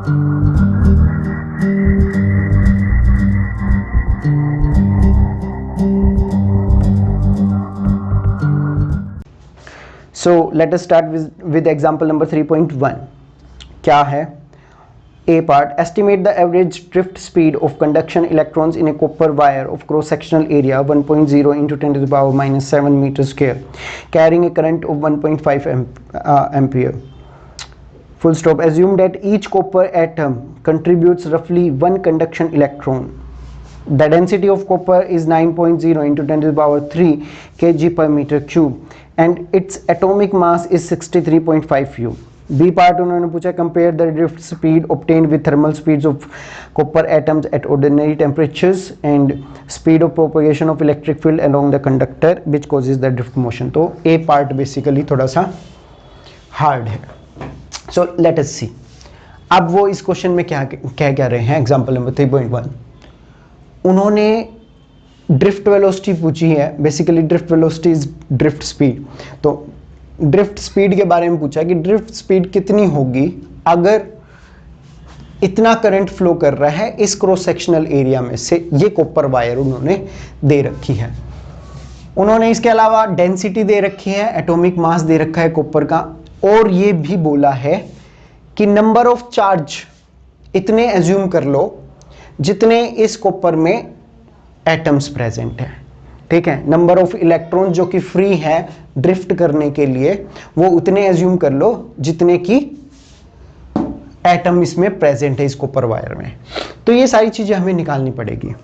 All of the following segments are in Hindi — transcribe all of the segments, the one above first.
So let us start with example number 3.1. क्या है? A part, estimate the average drift speed of conduction electrons in a copper wire of cross-sectional area 1.0 into 10 to the power minus 7 meters square, carrying a current of 1.5 ampere. Full stop. Assume that each copper atom contributes roughly 1 conduction electron. The density of copper is 9.0 into 10 to the power 3 kg per meter cube and its atomic mass is 63.5 U. B part उन्होंने पूछा compare the drift speed obtained with thermal speeds of copper atoms at ordinary temperatures and speed of propagation of electric field along the conductor which causes the drift motion. तो A part basically थोड़ा सा hard है. So let us see. अब वो इस क्वेश्चन में क्या कह रहे हैं. एग्जाम्पल नंबर 3.1 उन्होंने ड्रिफ्ट वेलोसिटी पूछी है. Basically drift velocity is drift speed. तो ड्रिफ्ट स्पीड के बारे में पूछा कि ड्रिफ्ट स्पीड कितनी होगी अगर इतना करंट फ्लो कर रहा है इस क्रॉस सेक्शनल एरिया में से. ये कॉपर वायर उन्होंने दे रखी है. उन्होंने इसके अलावा डेंसिटी दे रखी है, एटॉमिक मास दे रखा है कॉपर का, और ये भी बोला है कि नंबर ऑफ चार्ज इतने एज्यूम कर लो जितने इस कॉपर में एटम्स प्रेजेंट है. ठीक है, नंबर ऑफ इलेक्ट्रॉन जो कि फ्री है ड्रिफ्ट करने के लिए वो उतने एज्यूम कर लो जितने की एटम इसमें प्रेजेंट है इस कॉपर वायर में. तो ये सारी चीजें हमें निकालनी पड़ेगी.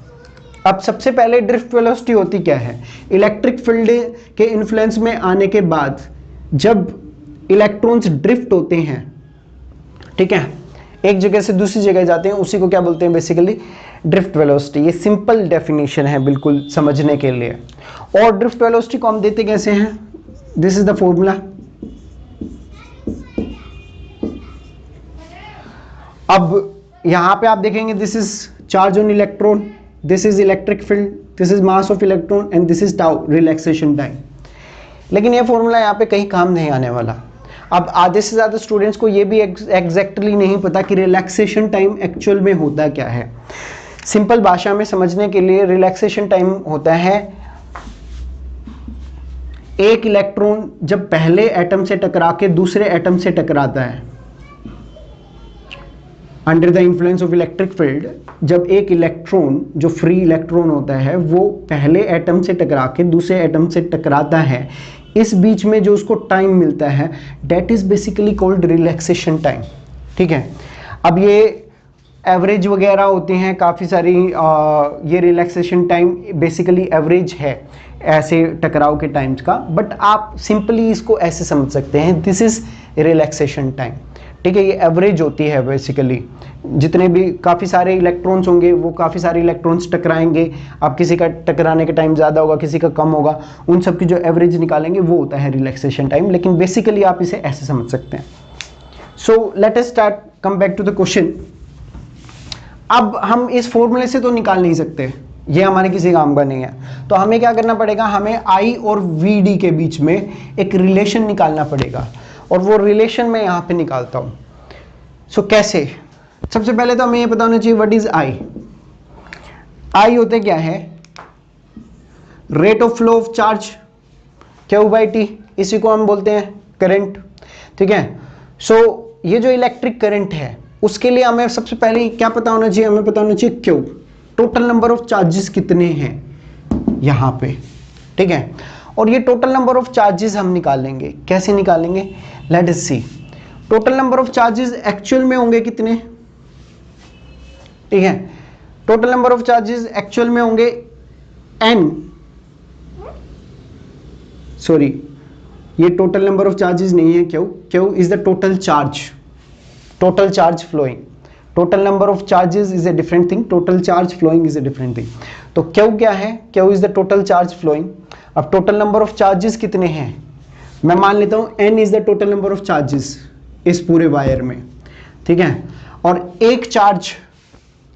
अब सबसे पहले ड्रिफ्ट वेलोसिटी होती क्या है? इलेक्ट्रिक फील्ड के इन्फ्लुएंस में आने के बाद जब इलेक्ट्रॉन्स ड्रिफ्ट होते हैं, ठीक है, एक जगह से दूसरी जगह जाते हैं, उसी को क्या बोलते हैं? Basically drift velocity. ये सिंपल डेफिनेशन है बिल्कुल समझने के लिए. और ड्रिफ्ट वेलोसिटी को हम देते कैसे हैं? This is the formula. अब यहां पे आप देखेंगे this is charge on electron, this is electric field, this is mass of electron and this is tau, relaxation time. लेकिन ये फॉर्मूला यहाँ पे कहीं काम नहीं आने वाला. अब आधे से ज़्यादा स्टूडेंट्स को ये भी एग्जैक्टली नहीं पता कि रिलैक्सेशन टाइम एक्चुअल में होता क्या है. सिंपल भाषा में समझने के लिए रिलैक्सेशन टाइम होता है एक इलेक्ट्रॉन जब पहले एटम से टकरा के दूसरे एटम से टकराता है under the influence of electric field. जब एक इलेक्ट्रॉन जो फ्री इलेक्ट्रॉन होता है वो पहले एटम से टकरा के दूसरे एटम से टकराता है, इस बीच में जो उसको टाइम मिलता है that is basically called relaxation time. ठीक है, अब ये एवरेज वगैरह होते हैं काफ़ी सारी. ये रिलैक्सेशन टाइम बेसिकली एवरेज है ऐसे टकराव के टाइम्स का, बट आप सिंपली इसको ऐसे समझ सकते हैं, दिस इज रिलैक्सेशन टाइम. ठीक है, ये एवरेज होती है बेसिकली. जितने भी काफ़ी सारे इलेक्ट्रॉन्स होंगे वो काफ़ी सारे इलेक्ट्रॉन्स टकराएंगे. अब किसी का टकराने का टाइम ज़्यादा होगा, किसी का कम होगा, उन सब की जो एवरेज निकालेंगे वो होता है रिलैक्सेशन टाइम. लेकिन बेसिकली आप इसे ऐसे समझ सकते हैं. So let us start, come back to the question. अब हम इस फॉर्मूले से तो निकाल नहीं सकते, ये हमारे किसी काम का नहीं है. तो हमें क्या करना पड़ेगा? हमें आई और वी डी के बीच में एक रिलेशन निकालना पड़ेगा, और वो रिलेशन मैं यहाँ पे निकालता हूँ. सो कैसे? सबसे पहले तो हमें ये पता होना चाहिए व्हाट इज आई. आई होते क्या है? Rate of flow of charge Q by T, इसी को हम बोलते हैं करंट. ठीक है, सो ये जो इलेक्ट्रिक करंट है उसके लिए हमें सबसे पहले क्या पता होना चाहिए? हमें पता होना चाहिए Q, total number of charges कितने हैं यहाँ पे. ठीक है, और ये टोटल नंबर ऑफ चार्जेस हम निकालेंगे. कैसे निकालेंगे? Let us see. Total number of charges actual में होंगे कितने? ठीक है, total number of charges actual में होंगे n. सॉरी, ये टोटल नंबर ऑफ चार्जेस नहीं है Q. Q is the total charge, total charge flowing. Total number of charges is a different thing, total charge flowing is a different thing. तो क्यू क्या है? Q is the total charge flowing. अब टोटल नंबर ऑफ चार्जेस कितने हैं? मैं मान लेता हूं n is the total number of charges इस पूरे वायर में. ठीक है, और एक चार्ज,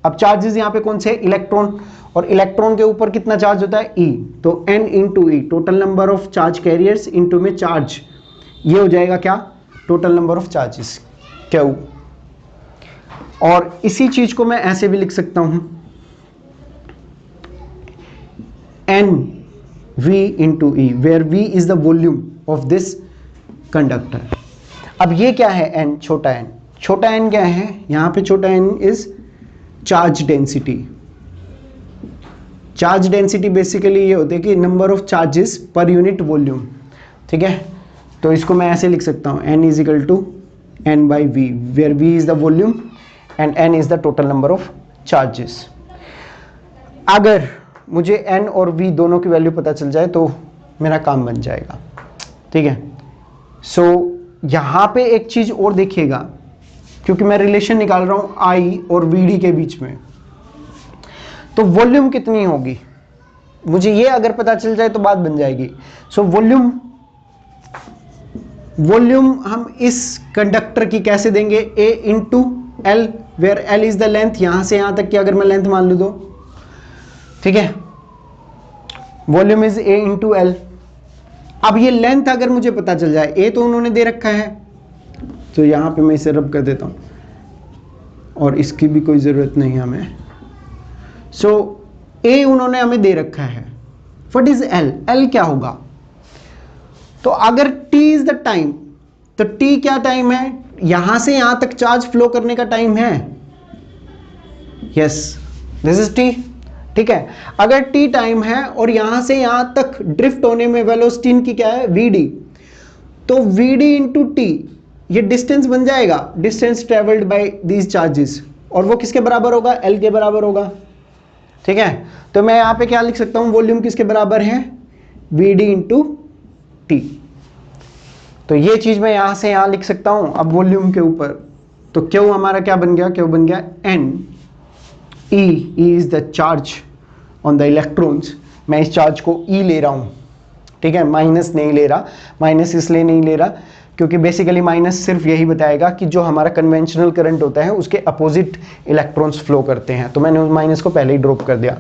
अब चार्जेस यहां पे कौन से? इलेक्ट्रॉन, और इलेक्ट्रॉन के ऊपर कितना चार्ज होता है? E. तो n into E, total number of charge carriers into में चार्ज, ये हो जाएगा क्या? Total number of charges Q. और इसी चीज को मैं ऐसे भी लिख सकता हूं, n v into e, where v is the volume of this conductor. अब ये क्या है एन, छोटा एन, छोटा एन क्या है यहां पे, छोटा n is charge density. Charge density basically ये होती है कि number of charges per unit volume, ठीक है। तो इसको मैं ऐसे लिख सकता हूं, n is equal to n by v, where v is the volume and n is the total number of charges. अगर मुझे n और v दोनों की वैल्यू पता चल जाए तो मेरा काम बन जाएगा, ठीक है। सो यहां पे एक चीज और देखिएगा, क्योंकि मैं रिलेशन निकाल रहा हूं I और VD के बीच में, तो वॉल्यूम कितनी होगी मुझे ये अगर पता चल जाए तो बात बन जाएगी। सो वॉल्यूम हम इस कंडक्टर की कैसे देंगे, A into L, where L is the length, यहां से यहां तक की अगर मैं लेंथ मान लू तो, ठीक है, volume is A into L. अब ये लेंथ अगर मुझे पता चल जाए, A तो उन्होंने दे रखा है, तो यहां पे मैं इसे रब कर देता हूं और इसकी भी कोई जरूरत नहीं है हमें। सो A उन्होंने हमें दे रखा है, व्हाट इज L, L क्या होगा। तो अगर T इज द टाइम, तो T क्या टाइम है, यहां से यहां तक चार्ज फ्लो करने का टाइम है, यस दिस इज T, ठीक है। अगर T टाइम है और यहां से यहां तक ड्रिफ्ट होने में वेलोसिटी की क्या है, VD, तो VD इंटू T, ये डिस्टेंस बन जाएगा, distance travelled by these charges, और वो किसके बराबर होगा, L के बराबर होगा, ठीक है। तो मैं यहां पे क्या लिख सकता हूं, वॉल्यूम किसके बराबर है, VD इंटू T। तो ये चीज मैं यहां से यहां लिख सकता हूं। अब वॉल्यूम के ऊपर तो Q हमारा क्या बन गया, Q बन गया N, E is the charge on the electrons. मैं इस चार्ज को E ले रहा हूं, ठीक है, माइनस नहीं ले रहा। माइनस इसलिए नहीं ले रहा क्योंकि बेसिकली माइनस सिर्फ यही बताएगा कि जो हमारा कन्वेंशनल करंट होता है उसके अपोजिट इलेक्ट्रॉन्स फ्लो करते हैं, तो मैंने उस माइनस को पहले ही ड्रॉप कर दिया।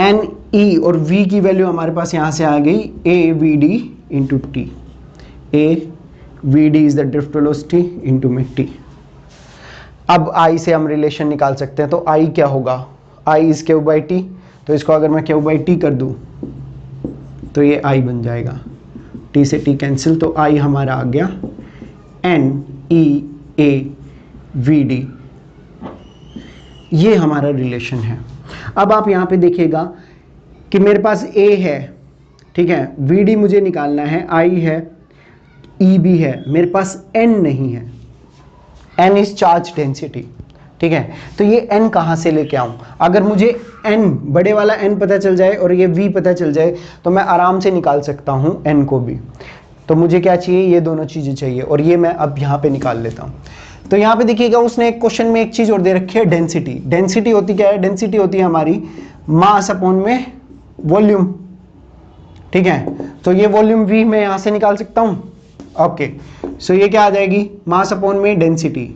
एन, ई और वी की वैल्यू हमारे पास यहां से आ गई, ए v D into T, A v D is the drift velocity into में टी। अब आई से हम रिलेशन निकाल सकते हैं, तो आई क्या होगा, I is Q by T, तो इसको अगर मैं क्यू बाई टी कर दूं तो ये आई बन जाएगा, टी से टी कैंसिल, तो आई हमारा आ गया n e A v d, ये हमारा रिलेशन है। अब आप यहां पे देखिएगा कि मेरे पास ए है, ठीक है, वी डी मुझे निकालना है, आई है, ई भी है, मेरे पास एन नहीं है, एन इज चार्ज डेंसिटी, ठीक है। तो ये n कहां से लेके आऊं, अगर मुझे n बड़े वाला n पता चल जाए और ये v पता चल जाए तो मैं आराम से निकाल सकता हूं n को भी। तो मुझे क्या चाहिए, ये दोनों चीजें चाहिए, और ये मैं अब यहां पे निकाल लेता हूं। तो यहां पे देखिएगा उसने एक क्वेश्चन में एक चीज और दे रखी है, डेंसिटी। डेंसिटी होती क्या है, डेंसिटी होती है हमारी मास अपॉन में वॉल्यूम, ठीक है। तो ये वॉल्यूम v मैं यहां से निकाल सकता हूं, ओके। सो ये क्या आ जाएगी, मास अपॉन में डेंसिटी,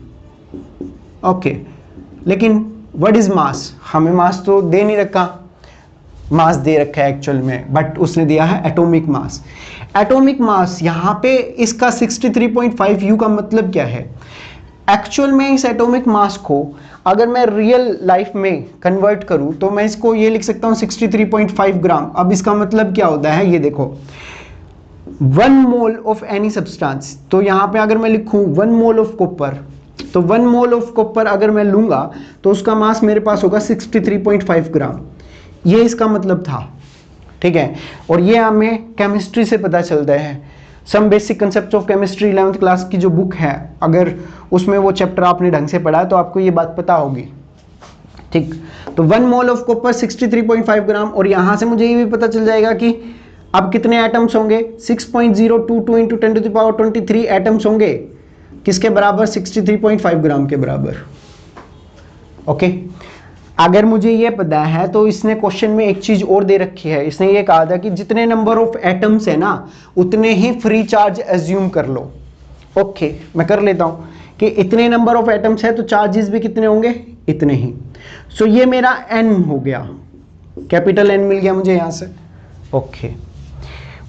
ओके। लेकिन व्हाट इज मास, हमें मास तो दे नहीं रखा, मास दे रखा है एक्चुअल में, बट उसने दिया है एटॉमिक मास। एटॉमिक मास यहां पे इसका 63.5 U का मतलब क्या है, एक्चुअल में इस एटॉमिक मास को अगर मैं रियल लाइफ में कन्वर्ट करूं तो मैं इसको ये लिख सकता हूं 63.5 ग्राम। अब इसका मतलब क्या होता है, ये देखो, 1 मोल ऑफ एनी सब्सटेंस, तो यहां पे अगर मैं लिखूं 1 मोल ऑफ कॉपर, तो 1 मोल ऑफ कॉपर अगर मैं लूंगा तो उसका मास मेरे पास होगा 63.5 ग्राम, ये इसका मतलब था, ठीक है। और ये हमें केमिस्ट्री से पता चलता है, some basic concept of chemistry 11th class की जो बुक है, अगर उसमें वो चैप्टर आपने ढंग से पढ़ा है तो आपको ये बात पता होगी, ठीक। तो 1 मोल ऑफ कॉपर 63.5 ग्राम, और यहां से मुझे ये भी पता चल जाएगा कि अब कितने एटम्स होंगे, 6.022 इंटू 10⁻23 एटम्स होंगे, किसके बराबर, 63.5 ग्राम के बराबर, ओके। अगर मुझे ये पता है तो इसने क्वेश्चन में एक चीज और दे रखी है, इसने ये कहा था कि जितने नंबर ऑफ एटम्स है ना उतने ही फ्री चार्ज एज्यूम कर लो, ओके। मैं कर लेता हूं कि इतने नंबर ऑफ एटम्स है तो चार्जेस भी कितने होंगे, इतने ही। सो ये मेरा n हो गया, कैपिटल N मिल गया मुझे यहां से, ओके।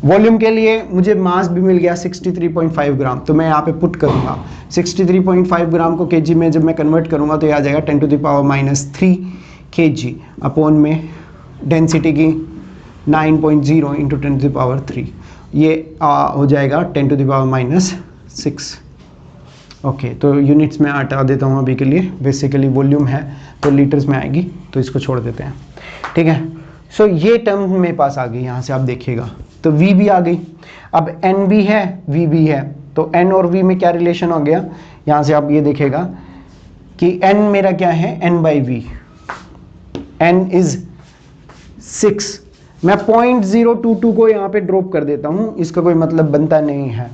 वॉल्यूम के लिए मुझे मास भी मिल गया 63.5 ग्राम, तो मैं यहाँ पे पुट करूँगा 63.5 ग्राम को केजी में जब मैं कन्वर्ट करूँगा तो ये आ जाएगा 10⁻³ kg अपॉन में डेंसिटी की 9.0 इंटू 10⁻3, ये हो जाएगा 10⁻⁻6। ओके, तो यूनिट्स में हटा देता हूँ अभी के लिए, बेसिकली वॉल्यूम है तो लीटर्स में आएगी, तो इसको छोड़ देते हैं, ठीक है। सो ये टर्म मेरे पास आ गई, यहाँ से आप देखिएगा तो V भी आ गई। अब N भी है, V भी है, तो N और V में क्या रिलेशन हो गया, यहाँ से आप ये देखिएगा कि N मेरा क्या है, N/V, N इज 6। मैं 0.022 को यहाँ पे ड्रॉप कर देता हूँ, इसका कोई मतलब बनता नहीं है,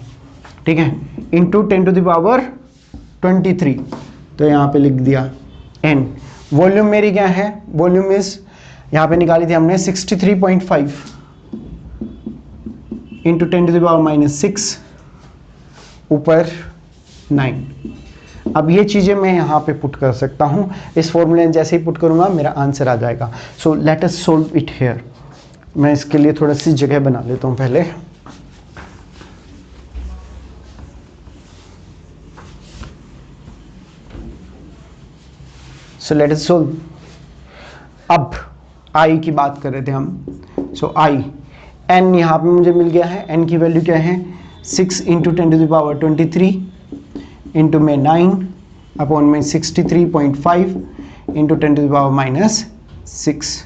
ठीक है, इंटू 10⁻23, तो यहाँ पे लिख दिया N। वॉल्यूम मेरी क्या है, वॉल्यूम इज यहाँ पे निकाली थी हमने 63.5 इंटू 10⁻6 ऊपर 9। अब ये चीज़ें मैं यहाँ पे पुट कर सकता हूँ, इस फॉर्मूले जैसे ही पुट करूँगा मेरा आंसर आ जाएगा। सो let us solve it here. मैं इसके लिए थोड़ा सी जगह बना लेता हूँ पहले। सो लेट अस सोल्व। अब I की बात कर रहे थे हम, सो I N यहाँ पे मुझे मिल गया है, N की वैल्यू क्या है 6 इंटू 10⁻23 इंटू में 9 अपॉन में 63.5 into 10⁻6।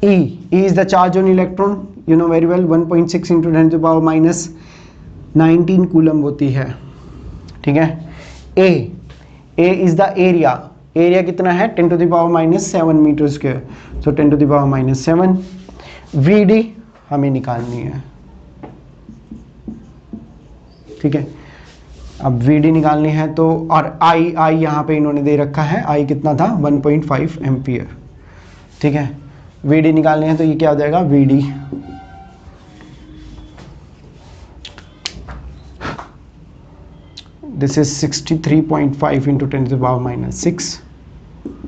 E is the charge on electron, you know very well, 1.6 into 10⁻19 coulomb होती है, ठीक है। A is the area, area कितना है 10⁻7 मीटर स्क्वायर, सो 10⁻7। VD हमें निकालनी है, ठीक है। अब VD निकालनी है तो, और I यहाँ पे इन्होंने दे रखा है, I कितना था 1.5 एम्पियर, ठीक है। VD निकालनी है तो ये क्या हो जाएगा, VD this is 63.5 into 10⁻6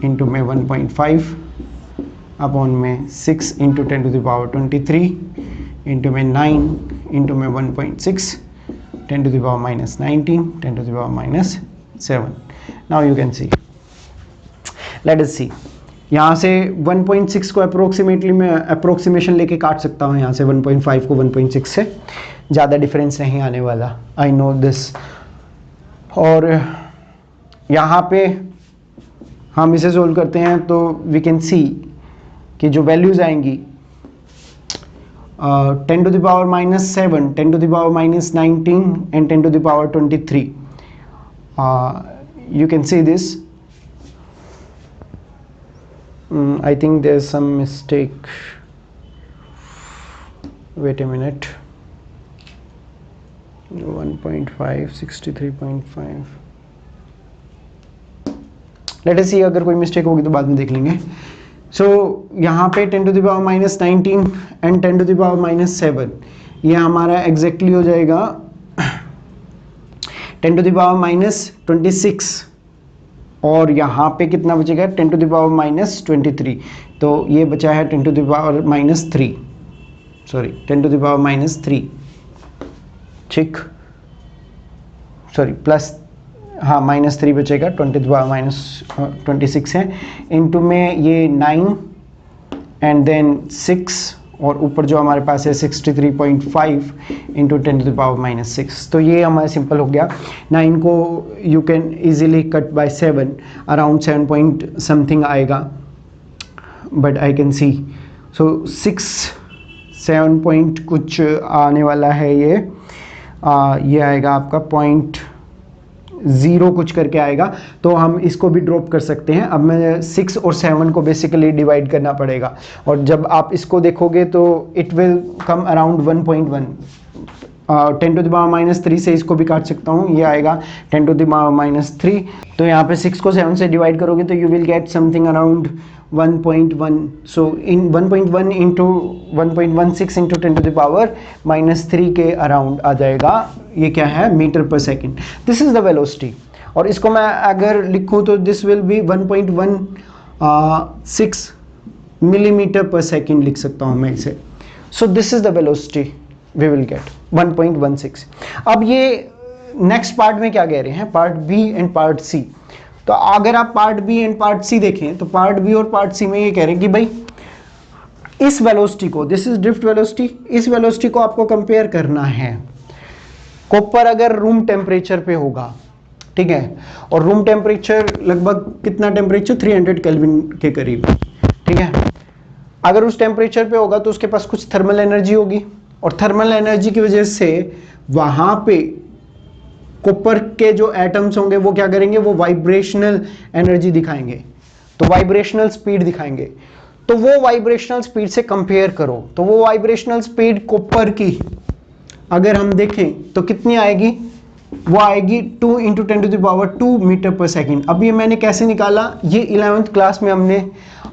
into में 1.5 अपॉन में 6 इंटू 10⁻23 इंटू में 9 इंटू में 1.6 10⁻19 10⁻7। Now you can see, let us see. यहाँ से 1.6 को अप्रोक्सीमेटली मैं अप्रोक्सीमेशन लेके काट सकता हूँ, यहाँ से 1.5 को 1.6 से, ज़्यादा डिफरेंस नहीं आने वाला, आई नो दिस। और यहाँ पे हम इसे सोल्व करते हैं तो वी कैन सी कि जो वैल्यूज आएंगी 10⁻⁻7 10⁻⁻19 and 10⁻23, you can see this. I think there's some mistake. Wait a minute. 1.5 63.5. Late us सी, अगर कोई मिस्टेक होगी तो बाद में देख लेंगे। सो यहाँ पे 10⁻19 एंड 10⁻7, ये हमारा एग्जैक्टली हो जाएगा 10⁻26, और यहाँ पे कितना बचेगा 10⁻23, तो ये बचा है 10⁻3, सॉरी 10⁻3, ठीक, सॉरी प्लस, हाँ -3 बचेगा, 10⁻26 है, इनटू में ये 9 एंड देन 6, और ऊपर जो हमारे पास है 63.5 इंटू 10⁻6, तो ये हमारा सिंपल हो गया। 9 को you can easily cut by 7, around 7 point something आएगा, but I can see, so 7 point कुछ आने वाला है, ये आएगा आपका 0 कुछ करके आएगा, तो हम इसको भी ड्रॉप कर सकते हैं। अब मैं 6 और 7 को बेसिकली डिवाइड करना पड़ेगा, और जब आप इसको देखोगे तो इट विल कम अराउंड 1.1। 10⁻³ से इसको भी काट सकता हूँ, ये आएगा 10⁻³। तो यहाँ पे 6 को 7 से डिवाइड करोगे तो you will get something around 1.1। So in 1.1 into 1.16 into 10⁻³ के अराउंड आ जाएगा, ये क्या है, metre per second. This is the velocity, और इसको मैं अगर लिखूँ तो this will be 1.16 millimetre per second लिख सकता हूँ मैं इसे। So this is the velocity we will get 1.16। अब ये नेक्स्ट पार्ट में क्या कह रहे हैं, part B and part C. तो अगर आप part B and part C देखें तो पार्ट बी और पार्ट सी में ये कह रहे हैं कि भाई इस वेलोसिटी को, दिस इज ड्रिफ्ट वेलोसिटी, इस वेलोसिटी को आपको कंपेयर करना है कॉपर अगर रूम टेम्परेचर पे होगा, ठीक है, और रूम टेम्परेचर लगभग कितना टेम्परेचर 300 केल्विन के करीब, ठीक है। अगर उस टेम्परेचर पे होगा तो उसके पास कुछ थर्मल एनर्जी होगी, और थर्मल एनर्जी की वजह से वहां पे कॉपर के जो एटम्स होंगे वो क्या करेंगे, वो वाइब्रेशनल एनर्जी दिखाएंगे, तो वाइब्रेशनल स्पीड दिखाएंगे। तो वो वाइब्रेशनल स्पीड से कंपेयर करो, तो वो वाइब्रेशनल स्पीड कॉपर की अगर हम देखें तो कितनी आएगी, वो आएगी 2 × 10⁻² मीटर पर सेकेंड। अब ये मैंने कैसे निकाला, ये 11th क्लास में हमने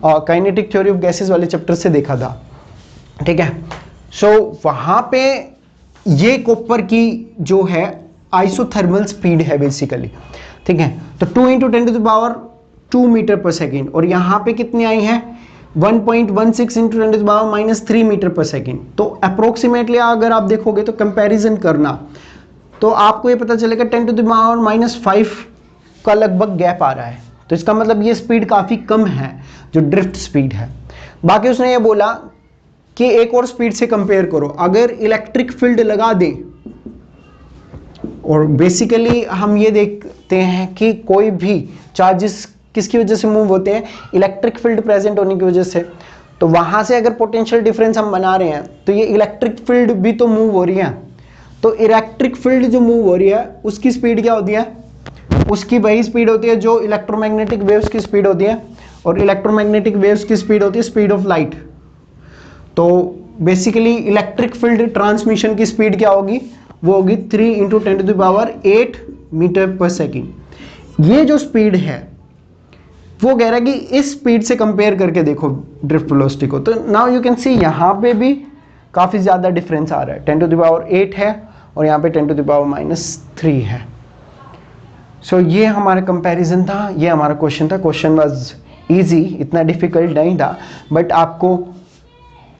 काइनेटिक थ्योरी ऑफ गैसेस वाले चैप्टर से देखा था, ठीक है। सो वहां पे ये कॉपर की जो है आइसोथर्मल स्पीड है बेसिकली, ठीक है। तो 2 × 10⁻² मीटर पर सेकेंड, और यहाँ पे कितनी आई है 1.16 × 10⁻³ मीटर पर सेकेंड। तो अप्रोक्सीमेटली अगर आप देखोगे तो कंपैरिजन करना तो आपको ये पता चलेगा 10⁻⁻5 का लगभग गैप आ रहा है। तो इसका मतलब ये स्पीड काफी कम है जो ड्रिफ्ट स्पीड है। बाकी उसने ये बोला कि एक और स्पीड से कंपेयर करो, अगर इलेक्ट्रिक फील्ड लगा दें, और बेसिकली हम ये देखते हैं कि कोई भी चार्जेस किसकी वजह से मूव होते हैं, इलेक्ट्रिक फील्ड प्रेजेंट होने की वजह से। तो वहां से अगर पोटेंशियल डिफरेंस हम बना रहे हैं तो ये इलेक्ट्रिक फील्ड भी तो मूव हो रही है, तो इलेक्ट्रिक फील्ड जो मूव हो रही है उसकी स्पीड क्या होती है, उसकी वही स्पीड होती है जो इलेक्ट्रोमैग्नेटिक वेव्स की स्पीड होती है, और इलेक्ट्रोमैग्नेटिक वेव्स की स्पीड होती है स्पीड ऑफ लाइट। तो बेसिकली इलेक्ट्रिक फील्ड ट्रांसमिशन की स्पीड क्या होगी, वो होगी 3 × 10⁸ मीटर पर सेकेंड। ये जो स्पीड है वो कह रहा है कि इस स्पीड से कंपेयर करके देखो ड्रिफ्ट वेलोसिटी को। तो नाउ यू कैन सी यहाँ पे भी काफी ज्यादा डिफरेंस आ रहा है, 10⁸ है और यहाँ पे 10⁻³ है। सो ये हमारा कंपैरिजन था, ये हमारा क्वेश्चन था। क्वेश्चन वाज इजी, इतना डिफिकल्ट नहीं था, बट आपको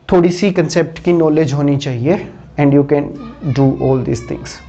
थोड़ी सी कंसेप्ट की नॉलेज होनी चाहिए and you can do all these things.